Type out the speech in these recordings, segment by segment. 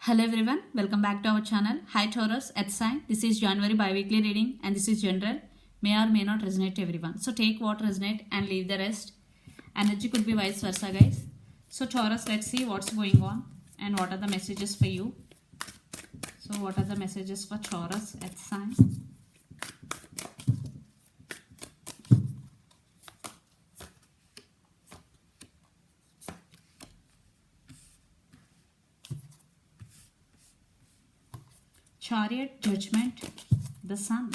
Hello everyone, welcome back to our channel. Hi Taurus, Earth sign. This is January bi-weekly reading and this is general. May or may not resonate to everyone. So take what resonate and leave the rest. Energy could be vice versa, guys. So Taurus, let's see what's going on and what are the messages for you. So what are the messages for Taurus, Earth sign? Chariot, Judgment, the Sun.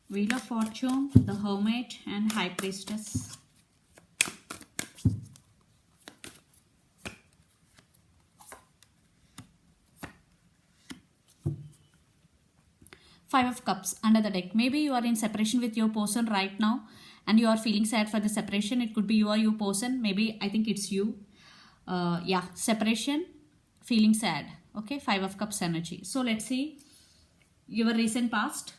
Wheel of Fortune, the Hermit and High Priestess. Five of Cups under the deck. Maybe you are in separation with your person right now and you are feeling sad for the separation. It could be you or your person. Maybe I think it's you. Separation, feeling sad. Okay, Five of Cups energy. So let's see your recent past.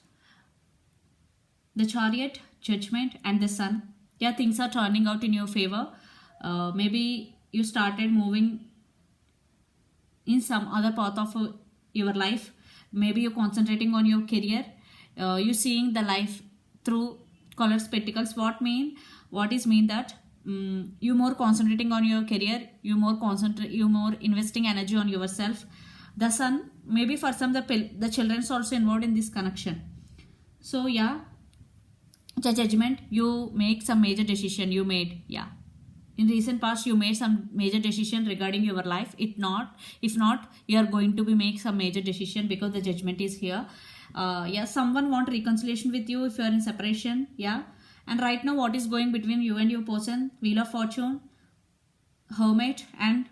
The Chariot, Judgment and the Sun. Yeah, things are turning out in your favor. Maybe you started moving in some other path of your life. Maybe you're concentrating on your career. You're seeing the life through colored spectacles. What is mean that you more concentrating on your career. You more investing energy on yourself. The Sun, maybe for some the children's also involved in this connection. So yeah, the Judgment, you make some major decision you made. Yeah, in recent past you made some major decision regarding your life. If not you are going to be make some major decision because the Judgment is here. Yeah, someone want reconciliation with you if you are in separation. Yeah, and right now what is going between you and your person? Wheel of Fortune, Hermit and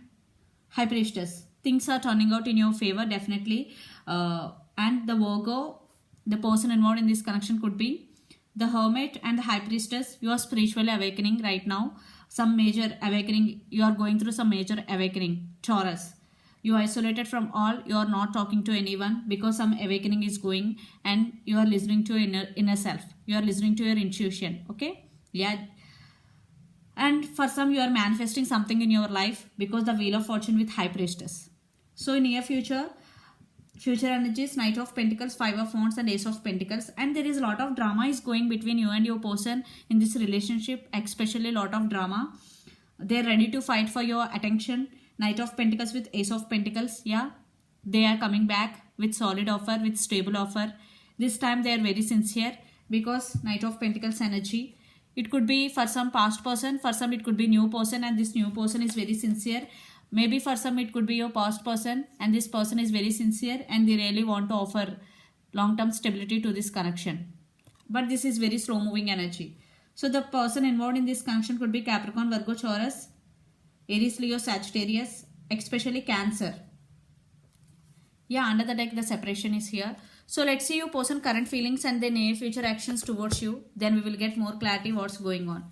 High Priestess. Things are turning out in your favor definitely. And the Virgo, the person involved in this connection could be the Hermit and the High Priestess. You are spiritually awakening right now. Some major awakening. You are going through some major awakening. Taurus, you are isolated from all. You are not talking to anyone because some awakening is going and you are listening to inner self. You are listening to your intuition. Okay. Yeah. And for some you are manifesting something in your life because the Wheel of Fortune with High Priestess. So in near future energies, Knight of Pentacles, Five of Wands and Ace of Pentacles. And there is a lot of drama is going between you and your person in this relationship, especially a lot of drama. They're ready to fight for your attention. Knight of Pentacles with Ace of Pentacles. Yeah, they are coming back with solid offer, with stable offer. This time they are very sincere because Knight of Pentacles energy. It could be for some past person, for some it could be new person, and this new person is very sincere. Maybe for some it could be your past person and this person is very sincere and they really want to offer long-term stability to this connection. But this is very slow moving energy. So the person involved in this connection could be Capricorn, Virgo, Taurus, Aries, Leo, Sagittarius, especially Cancer. Yeah, under the deck the separation is here. So let's see your person current feelings and their near future actions towards you. Then we will get more clarity what's going on.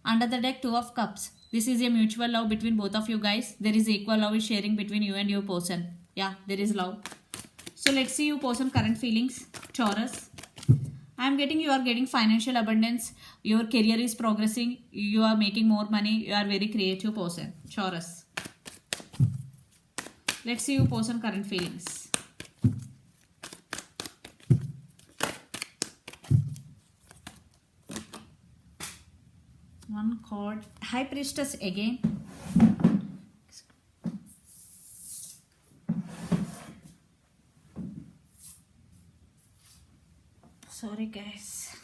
Under the deck, Two of Cups. This is a mutual love between both of you guys. There is equal love is sharing between you and your person. Yeah, there is love. So let's see your person current feelings. Taurus, I am getting you are getting financial abundance. Your career is progressing. You are making more money. You are very creative person. Taurus. Let's see your person current feelings. One card. High Priestess again. Sorry guys.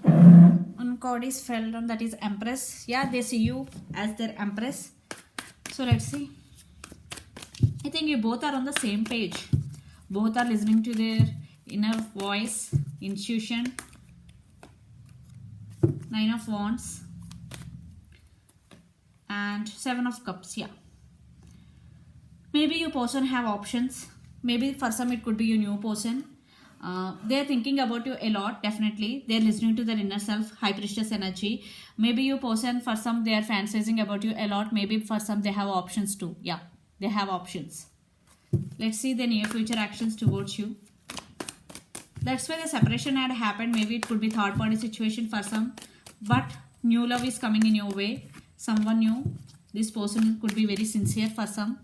One card is fell down, that is Empress. Yeah, they see you as their Empress. So let's see. I think you both are on the same page. Both are listening to their inner voice, intuition. Nine of Wands and Seven of Cups. Yeah, maybe your person have options. Maybe for some it could be your new person. They're thinking about you a lot. Definitely they're listening to their inner self. High Priestess energy. Maybe your person, for some they are fantasizing about you a lot. Maybe for some they have options too. Yeah, they have options. Let's see the near future actions towards you. That's why the separation had happened. Maybe it could be third party situation for some, but new love is coming in your way. Someone new. This person could be very sincere for some.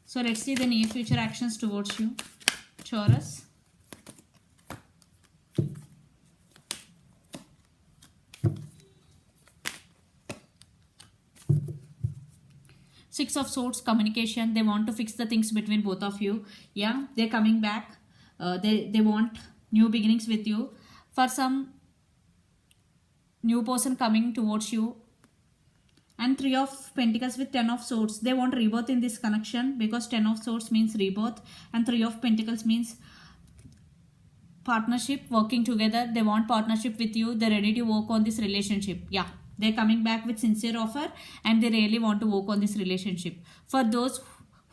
So let's see the near future actions towards you, Taurus. Six of Swords, communication. They want to fix the things between both of you. Yeah, they're coming back. They want new beginnings with you. For some, new person coming towards you. And Three of Pentacles with Ten of Swords. They want rebirth in this connection, because Ten of Swords means rebirth and Three of Pentacles means partnership, working together. They want partnership with you. They're ready to work on this relationship. Yeah, they're coming back with sincere offer and they really want to work on this relationship. For those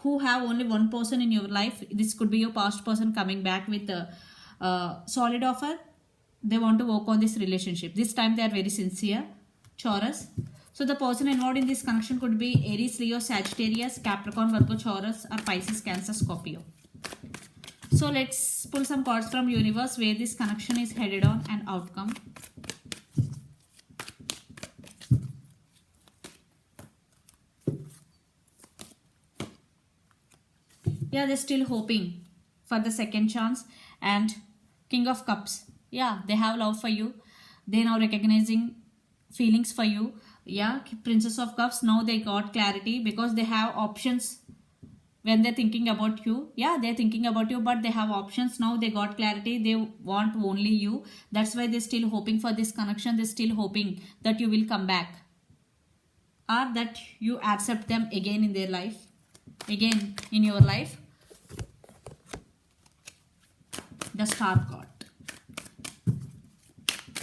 who have only one person in your life, this could be your past person coming back with a solid offer. They want to work on this relationship. This time they are very sincere, Taurus. So the person involved in this connection could be Aries, Leo, Sagittarius, Capricorn, Virgo, Taurus, or Pisces, Cancer, Scorpio. So let's pull some cards from universe where this connection is headed on and outcome. Yeah, they're still hoping for the second chance. And King of Cups. Yeah, they have love for you. They're now recognizing feelings for you. Yeah, Princess of Cups. Now they got clarity because they have options when they're thinking about you. Yeah, they're thinking about you, but they have options. Now they got clarity. They want only you. That's why they're still hoping for this connection. They're still hoping that you will come back, or that you accept them again in their life, again in your life. The Star card.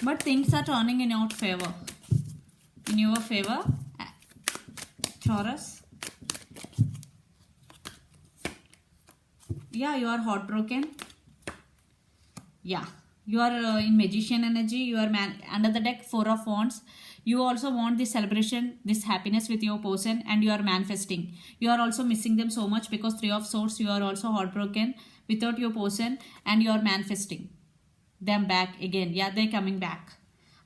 But things are turning in your favor. In your favor, Taurus. Yeah, you are heartbroken. Yeah, you are in Magician energy. You are under the deck, Four of Wands. You also want this celebration, this happiness with your person, and you are manifesting. You are also missing them so much because Three of Swords, you are also heartbroken without your person, and you are manifesting them back again. Yeah, they're coming back.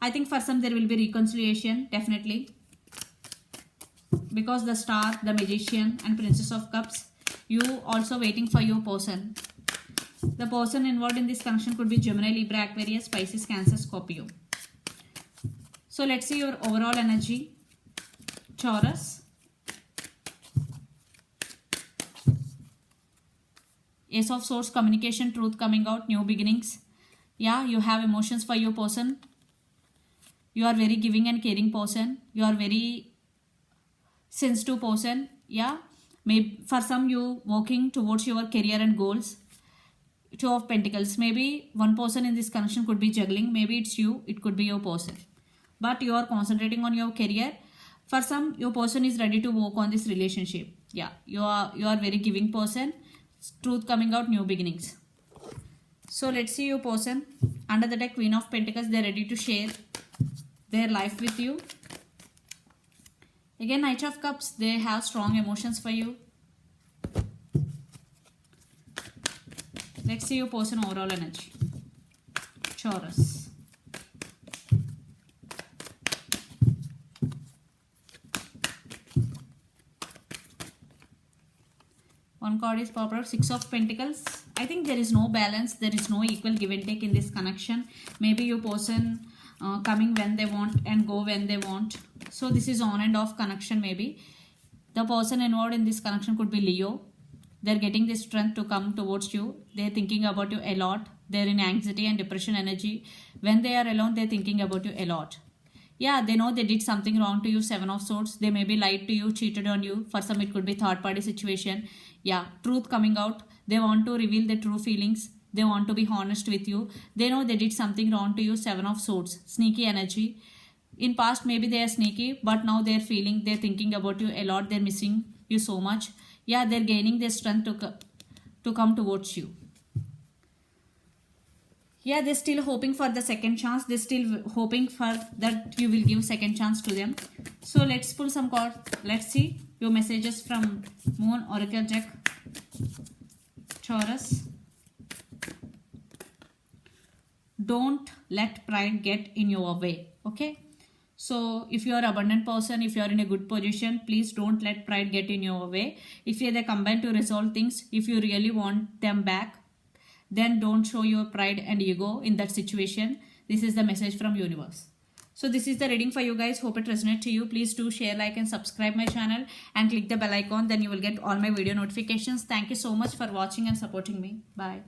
I think for some there will be reconciliation, definitely. Because the Star, the Magician, and Princess of Cups, you also waiting for your person. The person involved in this connection could be Gemini, Libra, Aquarius, Pisces, Cancer, Scorpio. So let's see your overall energy, Taurus. Ace of Swords, communication, truth coming out, new beginnings. Yeah, you have emotions for your person. You are very giving and caring person. You are very sensitive person. Yeah, maybe for some you working towards your career and goals. Two of Pentacles. Maybe one person in this connection could be juggling. Maybe it's you. It could be your person. But you are concentrating on your career. For some, your person is ready to work on this relationship. Yeah, you are very giving person. Truth coming out, new beginnings. So let's see your person. Under the deck, Queen of Pentacles. They're ready to share their life with you. Again, Knight of Cups. They have strong emotions for you. Let's see your person overall energy. Taurus. One card is popped out, Six of Pentacles. I think there is no balance. There is no equal give and take in this connection. Maybe your person coming when they want and go when they want. So this is on and off connection maybe. The person involved in this connection could be Leo. They're getting this strength to come towards you. They're thinking about you a lot. They're in anxiety and depression energy. When they are alone, they're thinking about you a lot. Yeah, they know they did something wrong to you, Seven of Swords. They maybe lied to you, cheated on you. For some, it could be third party situation. Yeah, truth coming out. They want to reveal their true feelings. They want to be honest with you. They know they did something wrong to you, Seven of Swords. Sneaky energy. In past, maybe they are sneaky, but now they're thinking about you a lot. They're missing you so much. Yeah, they're gaining their strength to come towards you. Yeah, they're still hoping for the second chance. They're still hoping for that you will give second chance to them. So let's pull some cards. Let's see your messages from Moon Oracle deck. Taurus. don't let pride get in your way. Okay, so if you are abundant person, if you are in a good position, please don't let pride get in your way. If they combine to resolve things, if you really want them back, then don't show your pride and ego in that situation. This is the message from universe. So this is the reading for you guys. Hope it resonates to you. Please do share, like and subscribe my channel and click the bell icon. Then you will get all my video notifications. Thank you so much for watching and supporting me. Bye.